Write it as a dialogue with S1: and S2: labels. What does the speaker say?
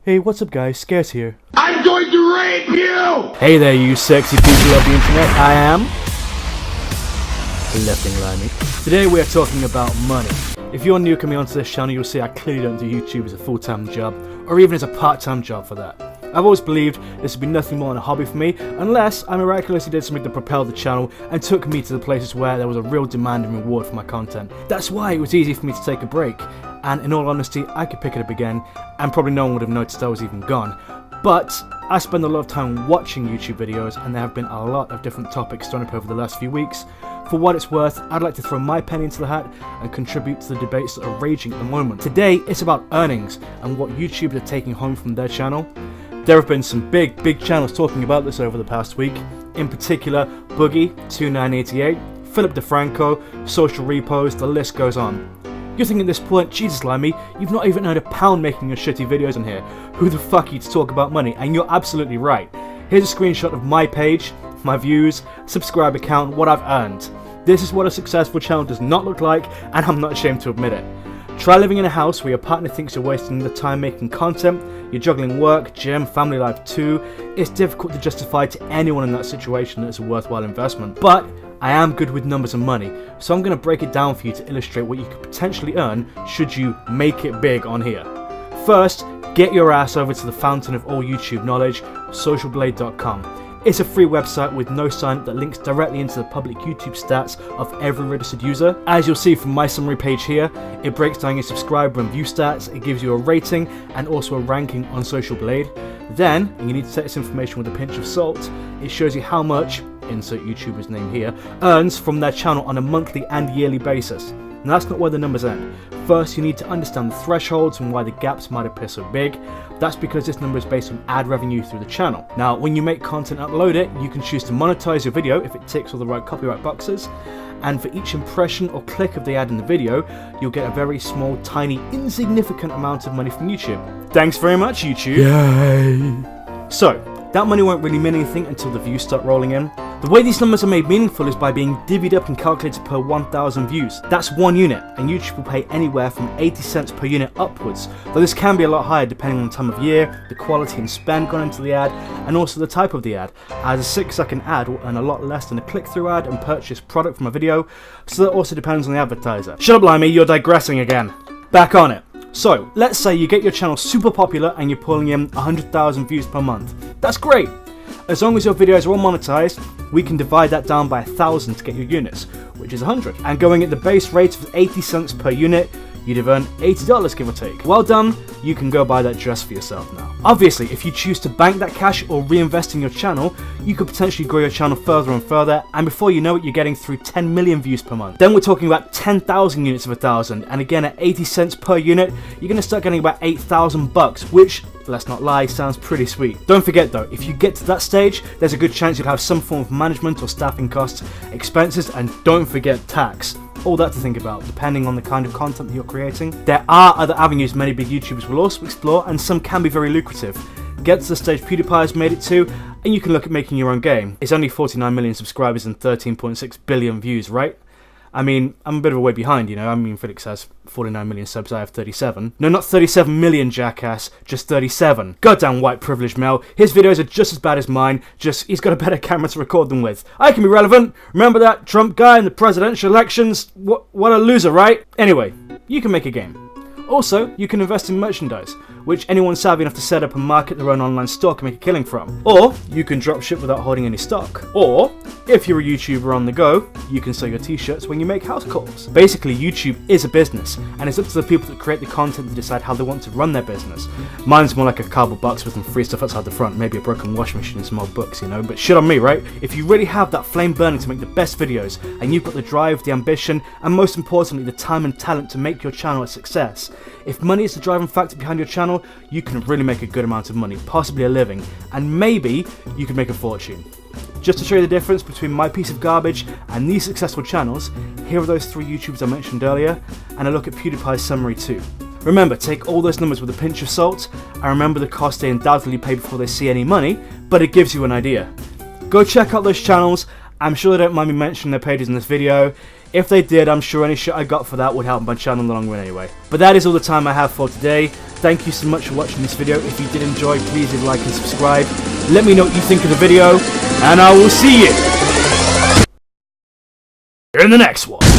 S1: Hey, what's up guys, Scarce here.
S2: I'm going to rape you!
S1: Hey there you sexy people of the internet, I am Lefting Limey. Today we are talking about money. If you're new coming onto this channel, you'll see I clearly don't do YouTube as a full-time job, or even as a part-time job for that. I've always believed this would be nothing more than a hobby for me, unless I miraculously did something that propelled the channel and took me to the places where there was a real demand and reward for my content. That's why it was easy for me to take a break, and in all honesty, I could pick it up again, and probably no one would have noticed I was even gone. But I spend a lot of time watching YouTube videos, and there have been a lot of different topics thrown up over the last few weeks. For what it's worth, I'd like to throw my penny into the hat and contribute to the debates that are raging at the moment. Today, it's about earnings and what YouTubers are taking home from their channel. There have been some big channels talking about this over the past week. In particular, Boogie2988, Philip DeFranco, Social Repos, the list goes on. You're thinking at this point, Jesus Limey, you've not even earned a pound making your shitty videos on here. Who the fuck are you to talk about money? And you're absolutely right. Here's a screenshot of my page, my views, subscriber count, what I've earned. This is what a successful channel does not look like, and I'm not ashamed to admit it. Try living in a house where your partner thinks you're wasting the time making content, you're juggling work, gym, family life too. It's difficult to justify to anyone in that situation that it's a worthwhile investment. But I am good with numbers and money, so I'm going to break it down for you to illustrate what you could potentially earn should you make it big on here. First, get your ass over to the fountain of all YouTube knowledge, socialblade.com. It's a free website with no sign-up that links directly into the public YouTube stats of every registered user. As you'll see from my summary page here, it breaks down your subscriber and view stats, it gives you a rating and also a ranking on Social Blade. Then, and you need to take this information with a pinch of salt, it shows you how much, insert YouTuber's name here, earns from their channel on a monthly and yearly basis. Now that's not where the numbers end. First, you need to understand the thresholds and why the gaps might appear so big. That's because this number is based on ad revenue through the channel. Now, when you make content and upload it, you can choose to monetize your video if it ticks all the right copyright boxes. And for each impression or click of the ad in the video, you'll get a very small, tiny, insignificant amount of money from YouTube. Thanks very much, YouTube. Yay! So, that money won't really mean anything until the views start rolling in. The way these numbers are made meaningful is by being divvied up and calculated per 1,000 views. That's one unit, and YouTube will pay anywhere from 80 cents per unit upwards, though this can be a lot higher depending on the time of year, the quality and spend gone into the ad, and also the type of the ad, as a 6-second ad will earn a lot less than a click-through ad and purchase product from a video, so that also depends on the advertiser. Shut up, Limey, you're digressing again. Back on it. So, let's say you get your channel super popular and you're pulling in 100,000 views per month. That's great! As long as your videos are all monetized, we can divide that down by 1,000 to get your units, which is 100. And going at the base rate of 80 cents per unit, you'd have earned $80 give or take. Well done, you can go buy that dress for yourself now. Obviously, if you choose to bank that cash or reinvest in your channel, you could potentially grow your channel further and further, and before you know it, you're getting through 10 million views per month. Then we're talking about 10,000 units of 1,000, and again at 80 cents per unit, you're going to start getting about $8,000, which, let's not lie, sounds pretty sweet. Don't forget though, if you get to that stage, there's a good chance you'll have some form of management or staffing costs, expenses, and don't forget tax. All that to think about, depending on the kind of content that you're creating. There are other avenues many big YouTubers will also explore, and some can be very lucrative. Get to the stage PewDiePie has made it to, and you can look at making your own game. It's only 49 million subscribers and 13.6 billion views, right? I mean, I'm a bit of a way behind, you know. I mean, Felix has 49 million subs, I have 37. No, not 37 million, jackass, just 37. Goddamn white privileged male. His videos are just as bad as mine, just he's got a better camera to record them with. I can be relevant. Remember that Trump guy in the presidential elections? What a loser, right? Anyway, you can make a game. Also, you can invest in merchandise, which anyone savvy enough to set up and market their own online store can make a killing from. Or, you can drop ship without holding any stock. Or, if you're a YouTuber on the go, you can sell your t-shirts when you make house calls. Basically, YouTube is a business, and it's up to the people that create the content to decide how they want to run their business. Mine's more like a cardboard box with some free stuff outside the front, maybe a broken washing machine and some old books, you know, but shit on me, right? If you really have that flame burning to make the best videos, and you've got the drive, the ambition, and most importantly, the time and talent to make your channel a success, if money is the driving factor behind your channel, you can really make a good amount of money, possibly a living, and maybe you could make a fortune. Just to show you the difference between my piece of garbage and these successful channels, here are those 3 YouTubers I mentioned earlier, and a look at PewDiePie's summary too. Remember, take all those numbers with a pinch of salt, and remember the cost they undoubtedly pay before they see any money, but it gives you an idea. Go check out those channels. I'm sure they don't mind me mentioning their pages in this video. If they did, I'm sure any shit I got for that would help my channel in the long run anyway. But that is all the time I have for today. Thank you so much for watching this video. If you did enjoy, please leave a like and subscribe. Let me know what you think of the video, and I will see you in the next one.